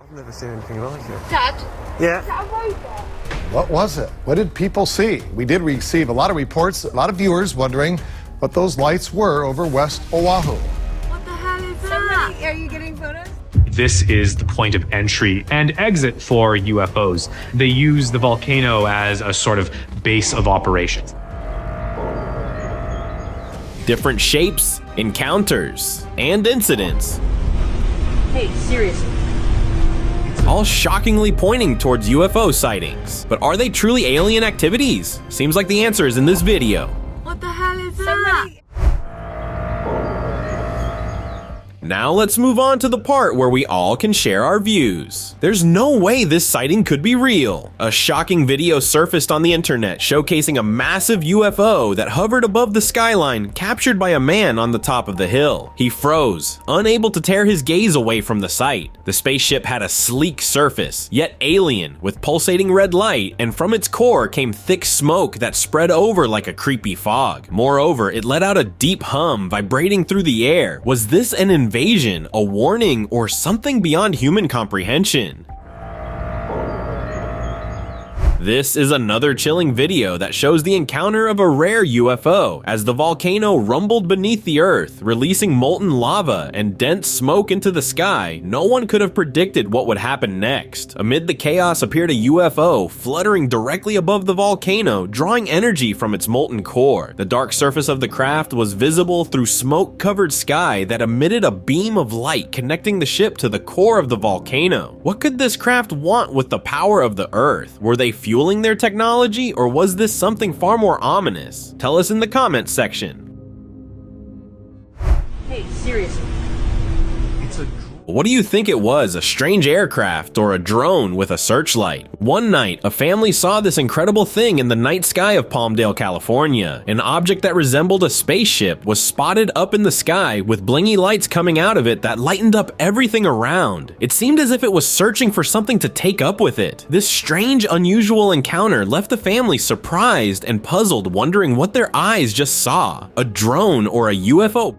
I've never seen anything like it. Dad? Yeah? Is that a road there? What was it? What did people see? We did receive a lot of reports, a lot of viewers wondering what those lights were over West Oahu. What the hell is that? Are you getting photos? This is the point of entry and exit for UFOs. They use the volcano as a sort of base of operations. Different shapes, encounters, and incidents. Hey, seriously. All shockingly pointing towards UFO sightings. But are they truly alien activities? Seems like the answer is in this video. What the hell is that? Now let's move on to the part where we all can share our views. There's no way this sighting could be real. A shocking video surfaced on the internet showcasing a massive UFO that hovered above the skyline, captured by a man on the top of the hill. He froze, unable to tear his gaze away from the sight. The spaceship had a sleek surface, yet alien, with pulsating red light, and from its core came thick smoke that spread over like a creepy fog. Moreover, it let out a deep hum vibrating through the air. Was this an invasion, a warning, or something beyond human comprehension? This is another chilling video that shows the encounter of a rare UFO as the volcano rumbled beneath the earth, releasing molten lava and dense smoke into the sky. No one could have predicted what would happen next. Amid the chaos appeared a UFO fluttering directly above the volcano, drawing energy from its molten core. The dark surface of the craft was visible through smoke-covered sky that emitted a beam of light connecting the ship to the core of the volcano. What could this craft want with the power of the earth? Were they fueling their technology, or was this something far more ominous? Tell us in the comments section. Hey, seriously. What do you think it was, a strange aircraft or a drone with a searchlight? One night, a family saw this incredible thing in the night sky of Palmdale, California. An object that resembled a spaceship was spotted up in the sky with blingy lights coming out of it that lightened up everything around. It seemed as if it was searching for something to take up with it. This strange, unusual encounter left the family surprised and puzzled, wondering what their eyes just saw. A drone or a UFO?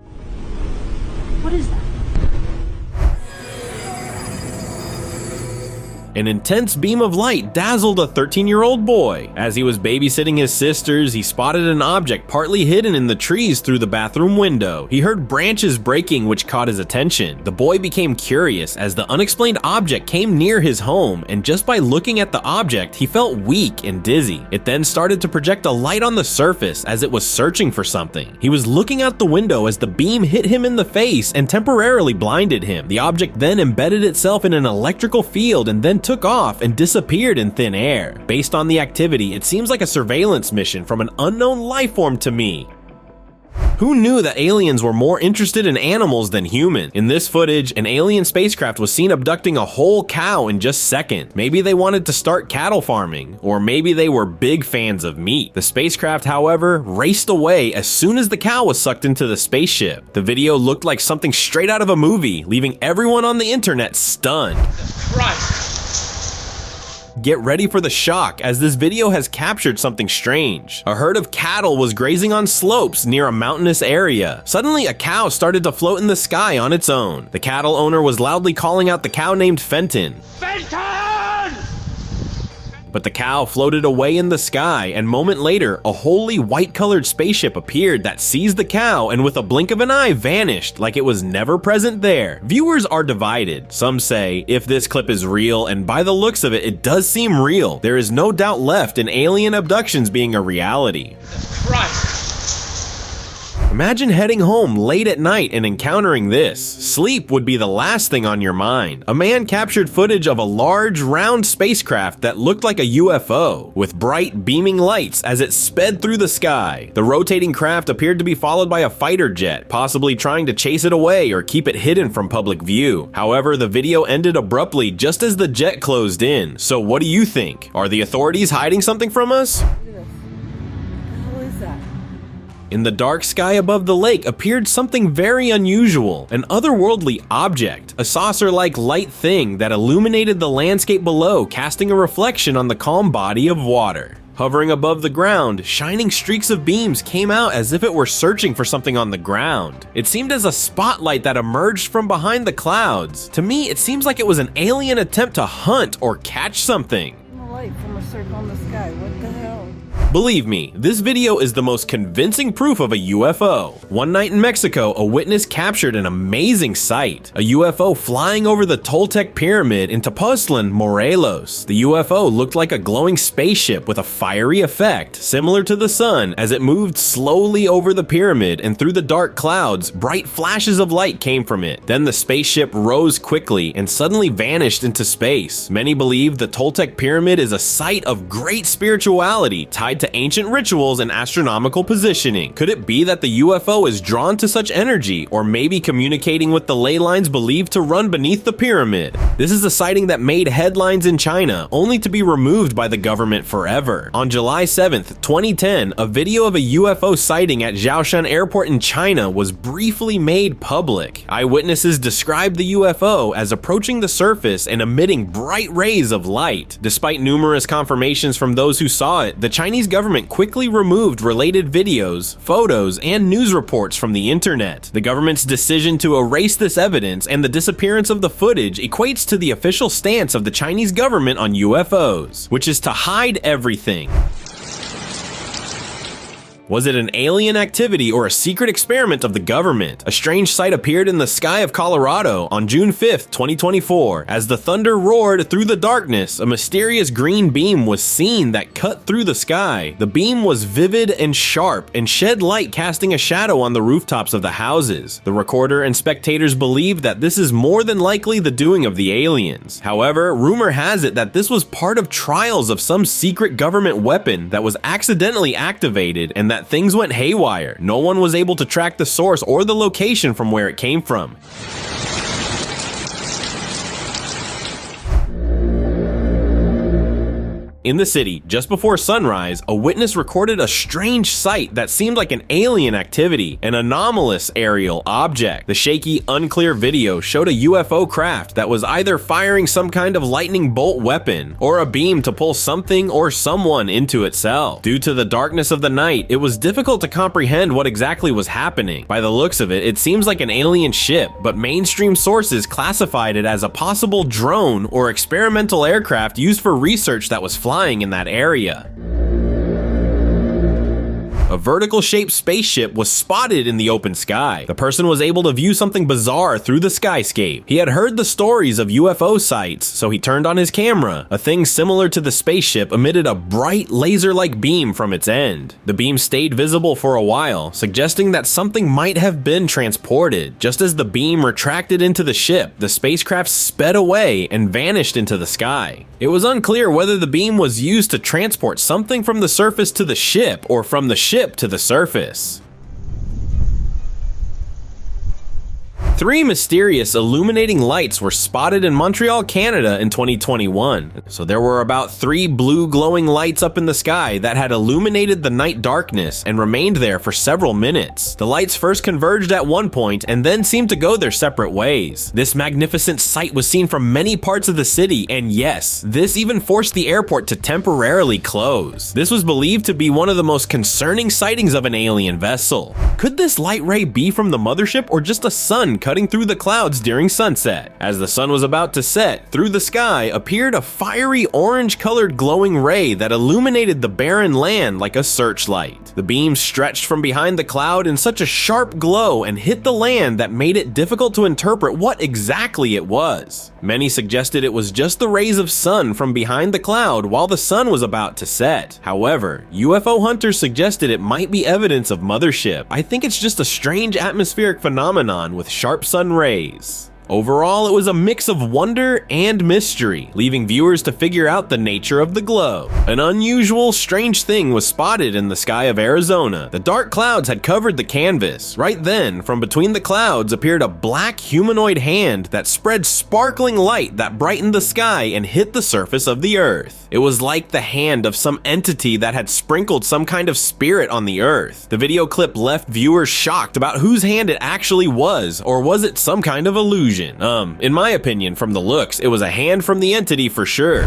What is that? An intense beam of light dazzled a 13-year-old boy. As he was babysitting his sisters, he spotted an object partly hidden in the trees through the bathroom window. He heard branches breaking, which caught his attention. The boy became curious as the unexplained object came near his home, and just by looking at the object, he felt weak and dizzy. It then started to project a light on the surface as it was searching for something. He was looking out the window as the beam hit him in the face and temporarily blinded him. The object then embedded itself in an electrical field and then took off and disappeared in thin air. Based on the activity, it seems like a surveillance mission from an unknown life form to me. Who knew that aliens were more interested in animals than humans? In this footage, an alien spacecraft was seen abducting a whole cow in just seconds. Maybe they wanted to start cattle farming, or maybe they were big fans of meat. The spacecraft, however, raced away as soon as the cow was sucked into the spaceship. The video looked like something straight out of a movie, leaving everyone on the internet stunned. Christ! Get ready for the shock, as this video has captured something strange. A herd of cattle was grazing on slopes near a mountainous area. Suddenly, a cow started to float in the sky on its own. The cattle owner was loudly calling out the cow named Fenton. Fenton! But the cow floated away in the sky, and a moment later, a wholly white-colored spaceship appeared that seized the cow and with a blink of an eye vanished like it was never present there. Viewers are divided. Some say, if this clip is real, and by the looks of it, it does seem real, there is no doubt left in alien abductions being a reality. Christ! Imagine heading home late at night and encountering this. Sleep would be the last thing on your mind. A man captured footage of a large, round spacecraft that looked like a UFO, with bright, beaming lights as it sped through the sky. The rotating craft appeared to be followed by a fighter jet, possibly trying to chase it away or keep it hidden from public view. However, the video ended abruptly just as the jet closed in. So what do you think? Are the authorities hiding something from us? In the dark sky above the lake appeared something very unusual, an otherworldly object, a saucer-like light thing that illuminated the landscape below, casting a reflection on the calm body of water. Hovering above the ground, shining streaks of beams came out as if it were searching for something on the ground. It seemed as a spotlight that emerged from behind the clouds. To me, it seems like it was an alien attempt to hunt or catch something. A light from a circle in the sky. What the hell? Believe me, this video is the most convincing proof of a UFO. One night in Mexico, a witness captured an amazing sight. A UFO flying over the Toltec Pyramid in Tepoztlan, Morelos. The UFO looked like a glowing spaceship with a fiery effect, similar to the sun, as it moved slowly over the pyramid, and through the dark clouds, bright flashes of light came from it. Then the spaceship rose quickly and suddenly vanished into space. Many believe the Toltec Pyramid is a site of great spirituality tied to ancient rituals and astronomical positioning. Could it be that the UFO is drawn to such energy, or maybe communicating with the ley lines believed to run beneath the pyramid? This is a sighting that made headlines in China, only to be removed by the government forever. On July 7th, 2010, a video of a UFO sighting at Zhoushan Airport in China was briefly made public. Eyewitnesses described the UFO as approaching the surface and emitting bright rays of light. Despite numerous confirmations from those who saw it, the Chinese government quickly removed related videos, photos, and news reports from the internet. The government's decision to erase this evidence and the disappearance of the footage equates to the official stance of the Chinese government on UFOs, which is to hide everything. Was it an alien activity or a secret experiment of the government? A strange sight appeared in the sky of Colorado on June 5th, 2024. As the thunder roared through the darkness, a mysterious green beam was seen that cut through the sky. The beam was vivid and sharp and shed light, casting a shadow on the rooftops of the houses. The recorder and spectators believed that this is more than likely the doing of the aliens. However, rumor has it that this was part of trials of some secret government weapon that was accidentally activated, and that things went haywire. No one was able to track the source or the location from where it came from. In the city, just before sunrise, a witness recorded a strange sight that seemed like an alien activity, an anomalous aerial object. The shaky, unclear video showed a UFO craft that was either firing some kind of lightning bolt weapon or a beam to pull something or someone into itself. Due to the darkness of the night, it was difficult to comprehend what exactly was happening. By the looks of it, it seems like an alien ship, but mainstream sources classified it as a possible drone or experimental aircraft used for research that was flying in that area. A vertical-shaped spaceship was spotted in the open sky. The person was able to view something bizarre through the skyscape. He had heard the stories of UFO sights, so he turned on his camera. A thing similar to the spaceship emitted a bright laser-like beam from its end. The beam stayed visible for a while, suggesting that something might have been transported. Just as the beam retracted into the ship, the spacecraft sped away and vanished into the sky. It was unclear whether the beam was used to transport something from the surface to the ship or from the ship to the surface. 3 mysterious illuminating lights were spotted in Montreal, Canada in 2021. So there were about 3 blue glowing lights up in the sky that had illuminated the night darkness and remained there for several minutes. The lights first converged at one point and then seemed to go their separate ways. This magnificent sight was seen from many parts of the city, and yes, this even forced the airport to temporarily close. This was believed to be one of the most concerning sightings of an alien vessel. Could this light ray be from the mothership or just a sun cutting through the clouds during sunset? As the sun was about to set, through the sky appeared a fiery orange-colored glowing ray that illuminated the barren land like a searchlight. The beam stretched from behind the cloud in such a sharp glow and hit the land that made it difficult to interpret what exactly it was. Many suggested it was just the rays of sun from behind the cloud while the sun was about to set. However, UFO hunters suggested it might be evidence of mothership. I think it's just a strange atmospheric phenomenon with sharp sun rays. Overall, it was a mix of wonder and mystery, leaving viewers to figure out the nature of the glow. An unusual, strange thing was spotted in the sky of Arizona. The dark clouds had covered the canvas. Right then, from between the clouds appeared a black humanoid hand that spread sparkling light that brightened the sky and hit the surface of the earth. It was like the hand of some entity that had sprinkled some kind of spirit on the earth. The video clip left viewers shocked about whose hand it actually was, or was it some kind of illusion? In my opinion, from the looks, it was a hand from the entity for sure.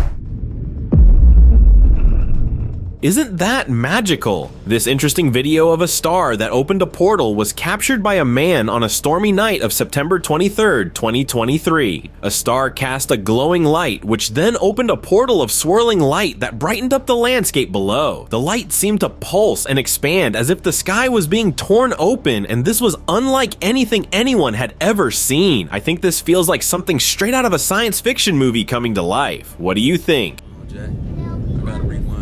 Isn't that magical? This interesting video of a star that opened a portal was captured by a man on a stormy night of September 23rd, 2023. A star cast a glowing light, which then opened a portal of swirling light that brightened up the landscape below. The light seemed to pulse and expand as if the sky was being torn open, and this was unlike anything anyone had ever seen. I think this feels like something straight out of a science fiction movie coming to life. What do you think? Jay, I gotta rewind.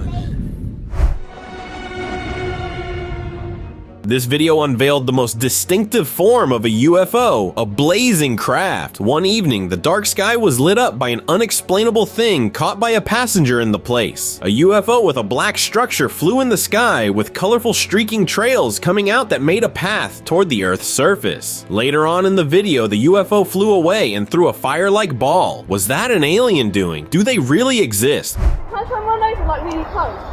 This video unveiled the most distinctive form of a UFO, a blazing craft. One evening, the dark sky was lit up by an unexplainable thing caught by a passenger in the place. A UFO with a black structure flew in the sky with colorful streaking trails coming out that made a path toward the Earth's surface. Later on in the video, the UFO flew away and threw a fire-like ball. Was that an alien doing? Do they really exist? Can I try and run over like really close?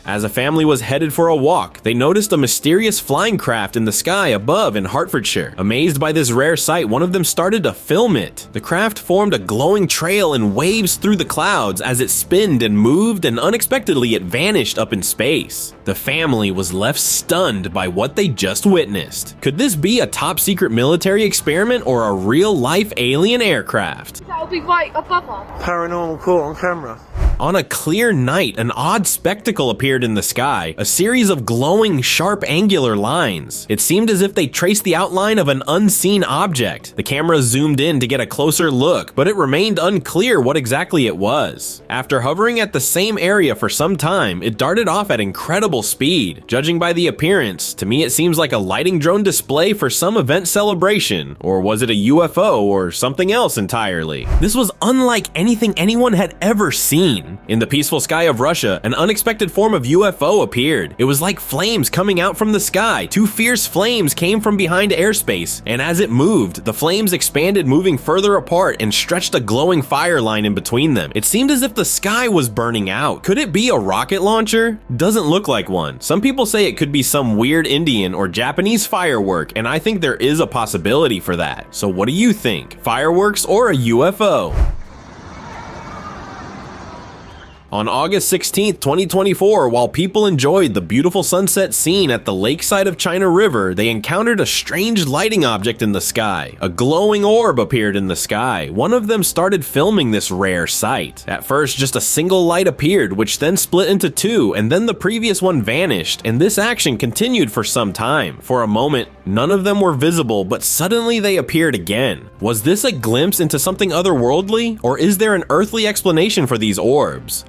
As a family was headed for a walk, they noticed a mysterious flying craft in the sky above in Hertfordshire. Amazed by this rare sight, one of them started to film it. The craft formed a glowing trail and waves through the clouds as it spinned and moved, and unexpectedly it vanished up in space. The family was left stunned by what they just witnessed. Could this be a top-secret military experiment or a real-life alien aircraft? That'll be right above us. Paranormal call on camera. On a clear night, an odd spectacle appeared in the sky, a series of glowing, sharp, angular lines. It seemed as if they traced the outline of an unseen object. The camera zoomed in to get a closer look, but it remained unclear what exactly it was. After hovering at the same area for some time, it darted off at incredible speed. Judging by the appearance, to me it seems like a lighting drone display for some event celebration. Or was it a UFO or something else entirely? This was unlike anything anyone had ever seen. In the peaceful sky of Russia, an unexpected form of UFO appeared. It was like flames coming out from the sky. Two fierce flames came from behind airspace, and as it moved, the flames expanded, moving further apart and stretched a glowing fire line in between them. It seemed as if the sky was burning out. Could it be a rocket launcher? Doesn't look like one. Some people say it could be some weird Indian or Japanese firework, and I think there is a possibility for that. So what do you think? Fireworks or a UFO? On August 16, 2024, while people enjoyed the beautiful sunset scene at the lakeside of China River, they encountered a strange lighting object in the sky. A glowing orb appeared in the sky. One of them started filming this rare sight. At first, just a single light appeared, which then split into two, and then the previous one vanished, and this action continued for some time. For a moment, none of them were visible, but suddenly they appeared again. Was this a glimpse into something otherworldly, or is there an earthly explanation for these orbs?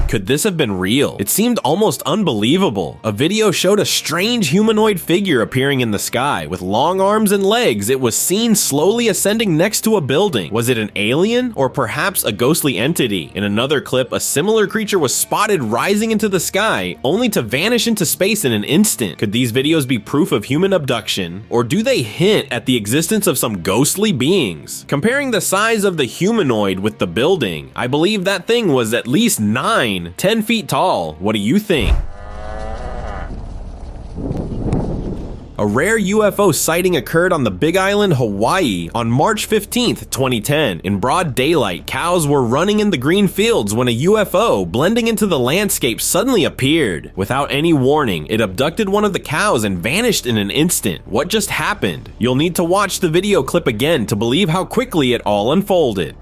Could this have been real? It seemed almost unbelievable. A video showed a strange humanoid figure appearing in the sky. With long arms and legs, it was seen slowly ascending next to a building. Was it an alien or perhaps a ghostly entity? In another clip, a similar creature was spotted rising into the sky, only to vanish into space in an instant. Could these videos be proof of human abduction, or do they hint at the existence of some ghostly beings? Comparing the size of the humanoid with the building, I believe that thing was at least 10 feet tall. What do you think? A rare UFO sighting occurred on the Big Island, Hawaii on March 15th, 2010. In broad daylight, cows were running in the green fields when a UFO, blending into the landscape, suddenly appeared. Without any warning, it abducted one of the cows and vanished in an instant. What just happened? You'll need to watch the video clip again to believe how quickly it all unfolded.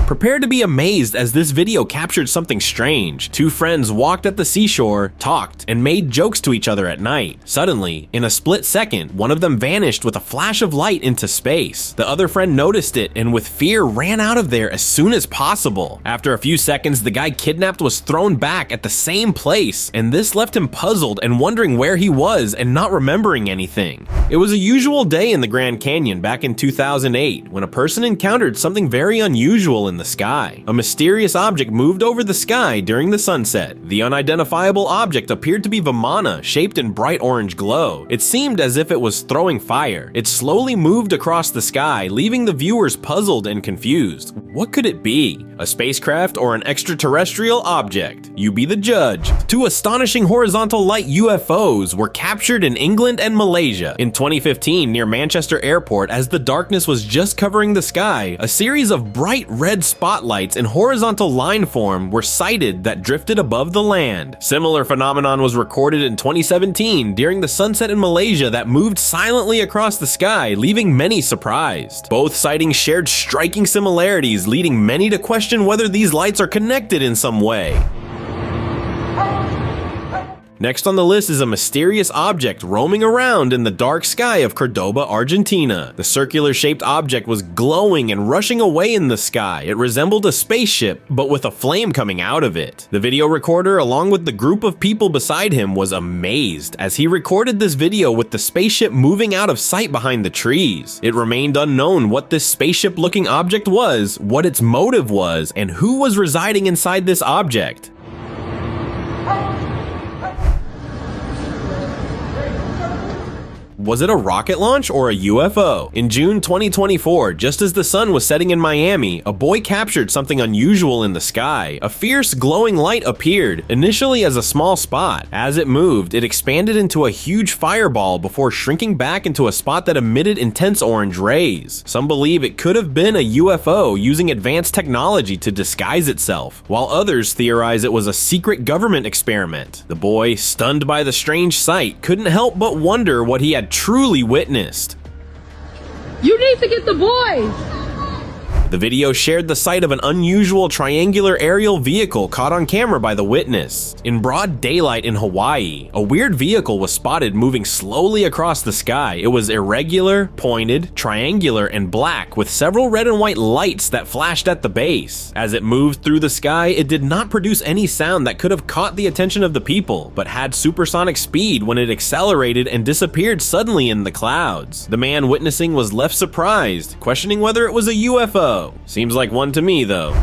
Prepare to be amazed as this video captured something strange. Two friends walked at the seashore, talked, and made jokes to each other at night. Suddenly, in a split second, one of them vanished with a flash of light into space. The other friend noticed it and with fear ran out of there as soon as possible. After a few seconds, the guy kidnapped was thrown back at the same place, and this left him puzzled and wondering where he was and not remembering anything. It was a usual day in the Grand Canyon back in 2008 when a person encountered something very unusual in the sky. A mysterious object moved over the sky during the sunset. The unidentifiable object appeared to be Vimana, shaped in bright orange glow. It seemed as if it was throwing fire. It slowly moved across the sky, leaving the viewers puzzled and confused. What could it be? A spacecraft or an extraterrestrial object? You be the judge. Two astonishing horizontal light UFOs were captured in England and Malaysia. In 2015, near Manchester Airport, as the darkness was just covering the sky, a series of bright red spotlights in horizontal line form were sighted that drifted above the land. Similar phenomenon was recorded in 2017 during the sunset in Malaysia that moved silently across the sky, leaving many surprised. Both sightings shared striking similarities, leading many to question whether these lights are connected in some way. Next on the list is a mysterious object roaming around in the dark sky of Cordoba, Argentina. The circular-shaped object was glowing and rushing away in the sky. It resembled a spaceship, but with a flame coming out of it. The video recorder, along with the group of people beside him, was amazed as he recorded this video with the spaceship moving out of sight behind the trees. It remained unknown what this spaceship-looking object was, what its motive was, and who was residing inside this object. Was it a rocket launch or a UFO? In June 2024, just as the sun was setting in Miami, a boy captured something unusual in the sky. A fierce glowing light appeared, initially as a small spot. As it moved, it expanded into a huge fireball before shrinking back into a spot that emitted intense orange rays. Some believe it could have been a UFO using advanced technology to disguise itself, while others theorize it was a secret government experiment. The boy, stunned by the strange sight, couldn't help but wonder what he had truly witnessed. You need to get the boys! The video shared the sight of an unusual triangular aerial vehicle caught on camera by the witness. In broad daylight in Hawaii, a weird vehicle was spotted moving slowly across the sky. It was irregular, pointed, triangular, and black, with several red and white lights that flashed at the base. As it moved through the sky, it did not produce any sound that could have caught the attention of the people, but had supersonic speed when it accelerated and disappeared suddenly in the clouds. The man witnessing was left surprised, questioning whether it was a UFO. Seems like one to me, though.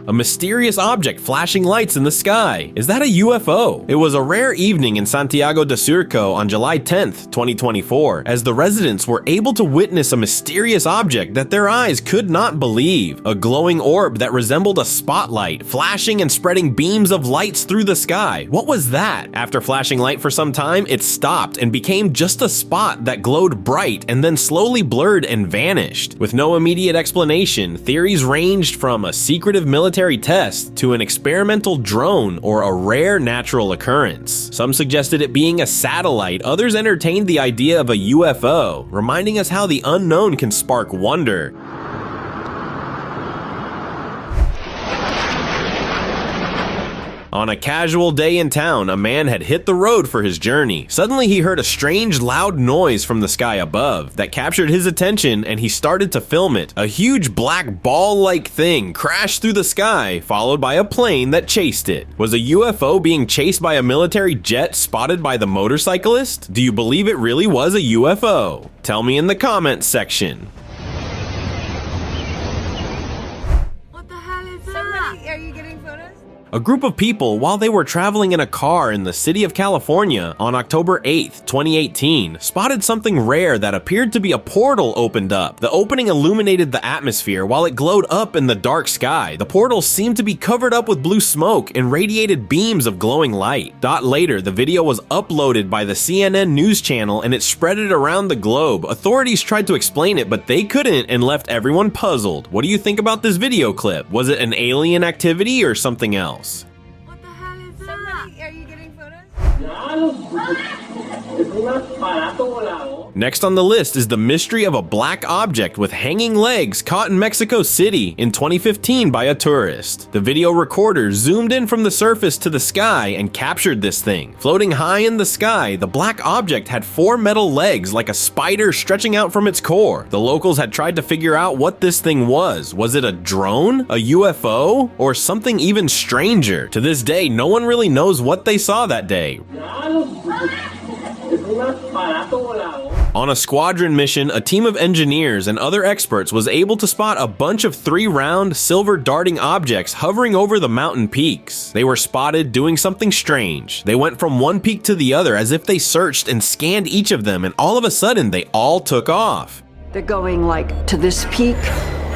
A mysterious object flashing lights in the sky. Is that a UFO? It was a rare evening in Santiago de Surco on July 10th, 2024, as the residents were able to witness a mysterious object that their eyes could not believe. A glowing orb that resembled a spotlight, flashing and spreading beams of lights through the sky. What was that? After flashing light for some time, it stopped and became just a spot that glowed bright and then slowly blurred and vanished. With no immediate explanation, theories ranged from a secretive military test to an experimental drone or a rare natural occurrence. Some suggested it being a satellite, others entertained the idea of a UFO, reminding us how the unknown can spark wonder. On a casual day in town, a man had hit the road for his journey. Suddenly he heard a strange, loud noise from the sky above that captured his attention, and he started to film it. A huge black ball-like thing crashed through the sky, followed by a plane that chased it. Was a UFO being chased by a military jet spotted by the motorcyclist? Do you believe it really was a UFO? Tell me in the comments section. What the hell is that? Somebody, are you getting photos? A group of people, while they were traveling in a car in the city of California on October 8th, 2018, spotted something rare that appeared to be a portal opened up. The opening illuminated the atmosphere while it glowed up in the dark sky. The portal seemed to be covered up with blue smoke and radiated beams of glowing light. Later, the video was uploaded by the CNN news channel and it spread it around the globe. Authorities tried to explain it, but they couldn't and left everyone puzzled. What do you think about this video clip? Was it an alien activity or something else? What the hell is that? Somebody, are you getting photos? Next on the list is the mystery of a black object with hanging legs caught in Mexico City in 2015 by a tourist. The video recorder zoomed in from the surface to the sky and captured this thing. Floating high in the sky, the black object had 4 metal legs like a spider stretching out from its core. The locals had tried to figure out what this thing was. Was it a drone, a UFO, or something even stranger? To this day, no one really knows what they saw that day. On a squadron mission, a team of engineers and other experts was able to spot a bunch of 3 round, silver darting objects hovering over the mountain peaks. They were spotted doing something strange. They went from one peak to the other as if they searched and scanned each of them, and all of a sudden they all took off. They're going like to this peak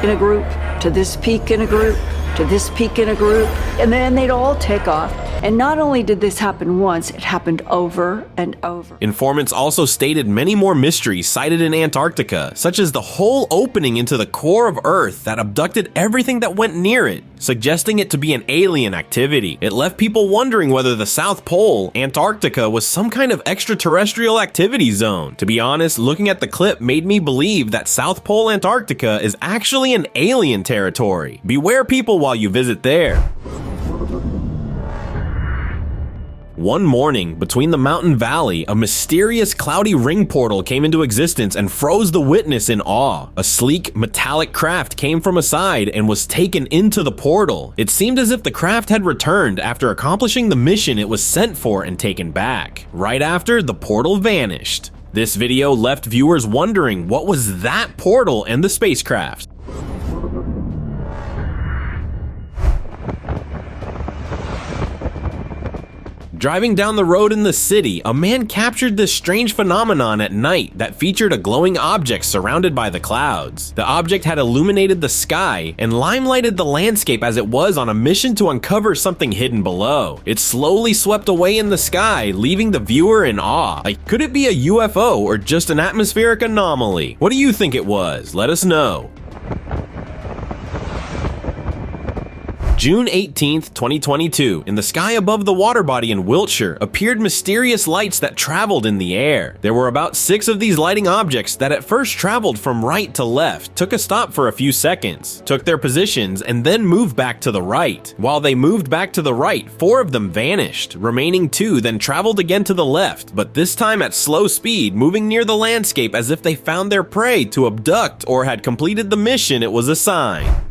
in a group, to this peak in a group, to this peak in a group, and then they'd all take off. And not only did this happen once, it happened over and over. Informants also stated many more mysteries sighted in Antarctica, such as the hole opening into the core of Earth that abducted everything that went near it, suggesting it to be an alien activity. It left people wondering whether the South Pole, Antarctica, was some kind of extraterrestrial activity zone. To be honest, looking at the clip made me believe that South Pole Antarctica is actually an alien territory. Beware people while you visit there. One morning, between the mountain valley, a mysterious cloudy ring portal came into existence and froze the witness in awe. A sleek, metallic craft came from a side and was taken into the portal. It seemed as if the craft had returned after accomplishing the mission it was sent for and taken back. Right after, the portal vanished. This video left viewers wondering what was that portal and the spacecraft. Driving down the road in the city, a man captured this strange phenomenon at night that featured a glowing object surrounded by the clouds. The object had illuminated the sky and limelighted the landscape as it was on a mission to uncover something hidden below. It slowly swept away in the sky, leaving the viewer in awe. Like, could it be a UFO or just an atmospheric anomaly? What do you think it was? Let us know. June 18th, 2022, in the sky above the water body in Wiltshire appeared mysterious lights that traveled in the air. There were about 6 of these lighting objects that at first traveled from right to left, took a stop for a few seconds, took their positions, and then moved back to the right. While they moved back to the right, 4 of them vanished. Remaining 2 then traveled again to the left, but this time at slow speed, moving near the landscape as if they found their prey to abduct or had completed the mission it was assigned.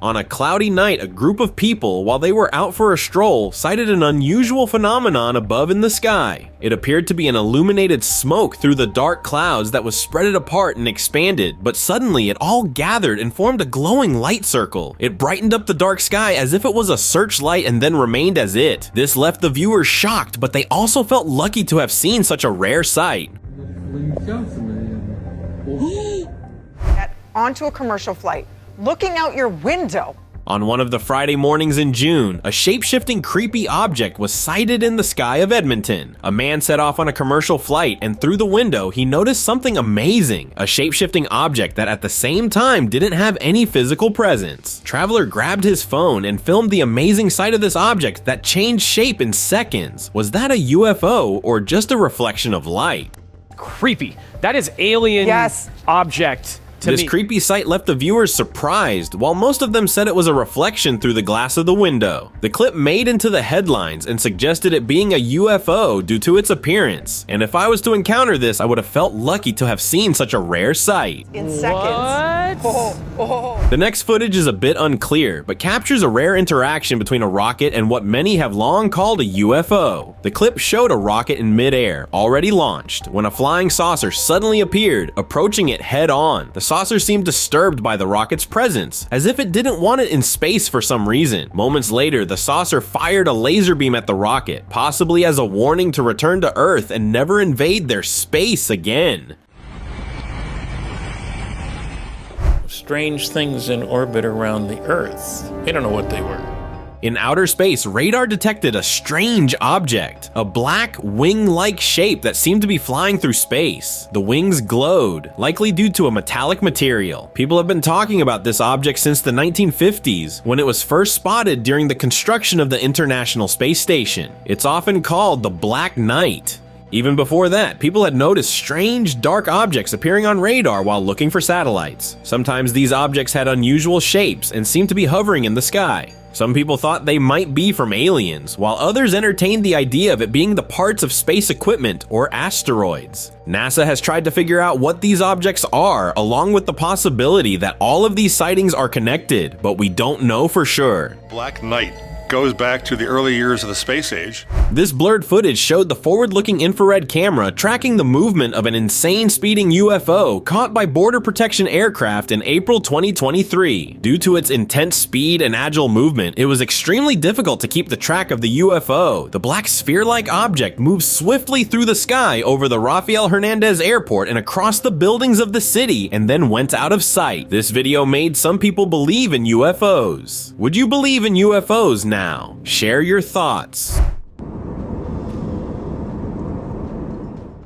On a cloudy night, a group of people, while they were out for a stroll, sighted an unusual phenomenon above in the sky. It appeared to be an illuminated smoke through the dark clouds that was spread apart and expanded, but suddenly it all gathered and formed a glowing light circle. It brightened up the dark sky as if it was a searchlight and then remained as it. This left the viewers shocked, but they also felt lucky to have seen such a rare sight. Onto a commercial flight, looking out your window. On one of the Friday mornings in June, a shape-shifting creepy object was sighted in the sky of Edmonton. A man set off on a commercial flight, and through the window he noticed something amazing, a shape-shifting object that at the same time didn't have any physical presence. Traveler grabbed his phone and filmed the amazing sight of this object that changed shape in seconds. Was that a UFO or just a reflection of light? Creepy. That is alien object. This creepy sight left the viewers surprised, while most of them said it was a reflection through the glass of the window. The clip made into the headlines and suggested it being a UFO due to its appearance. And if I was to encounter this, I would have felt lucky to have seen such a rare sight. In seconds. The next footage is a bit unclear, but captures a rare interaction between a rocket and what many have long called a UFO. The clip showed a rocket in midair, already launched, when a flying saucer suddenly appeared, approaching it head on. The saucer seemed disturbed by the rocket's presence, as if it didn't want it in space for some reason. Moments later, the saucer fired a laser beam at the rocket, possibly as a warning to return to Earth and never invade their space again. Strange things in orbit around the Earth. We don't know what they were. In outer space, radar detected a strange object, a black wing-like shape that seemed to be flying through space. The wings glowed, likely due to a metallic material. People have been talking about this object since the 1950s, when it was first spotted during the construction of the International Space Station. It's often called the Black Knight. Even before that, people had noticed strange, dark objects appearing on radar while looking for satellites. Sometimes these objects had unusual shapes and seemed to be hovering in the sky. Some people thought they might be from aliens, while others entertained the idea of it being the parts of space equipment or asteroids. NASA has tried to figure out what these objects are, along with the possibility that all of these sightings are connected, but we don't know for sure. Black Knight. goes back to the early years of the space age. This blurred footage showed the forward-looking infrared camera tracking the movement of an insane speeding UFO caught by Border Protection aircraft in April 2023. Due to its intense speed and agile movement, it was extremely difficult to keep the track of the UFO. The black sphere-like object moved swiftly through the sky over the Rafael Hernandez Airport and across the buildings of the city, and then went out of sight. This video made some people believe in UFOs. Would you believe in UFOs now? Share your thoughts.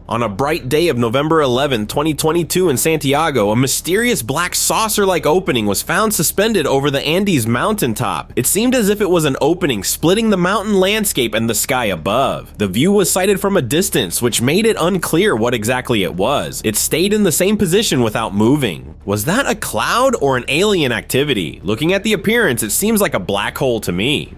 On a bright day of November 11, 2022 in Santiago, a mysterious black saucer-like opening was found suspended over the Andes mountaintop. It seemed as if it was an opening splitting the mountain landscape and the sky above. The view was sighted from a distance, which made it unclear what exactly it was. It stayed in the same position without moving. Was that a cloud or an alien activity? Looking at the appearance, it seems like a black hole to me.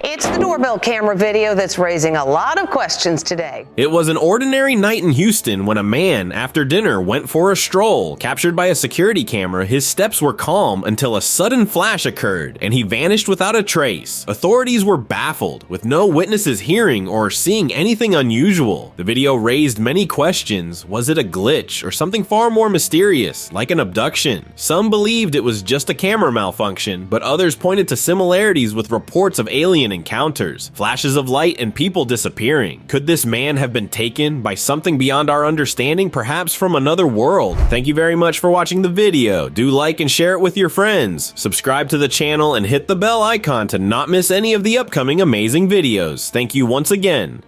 It's the doorbell camera video that's raising a lot of questions today. It was an ordinary night in Houston when a man, after dinner, went for a stroll. Captured by a security camera, his steps were calm until a sudden flash occurred, and he vanished without a trace. Authorities were baffled, with no witnesses hearing or seeing anything unusual. The video raised many questions. Was it a glitch or something far more mysterious, like an abduction? Some believed it was just a camera malfunction, but others pointed to similarities with reports of alien encounters, flashes of light, and people disappearing. Could this man have been taken by something beyond our understanding, perhaps from another world? Thank you very much for watching the video. Do like and share it with your friends. Subscribe to the channel and hit the bell icon to not miss any of the upcoming amazing videos. Thank you once again.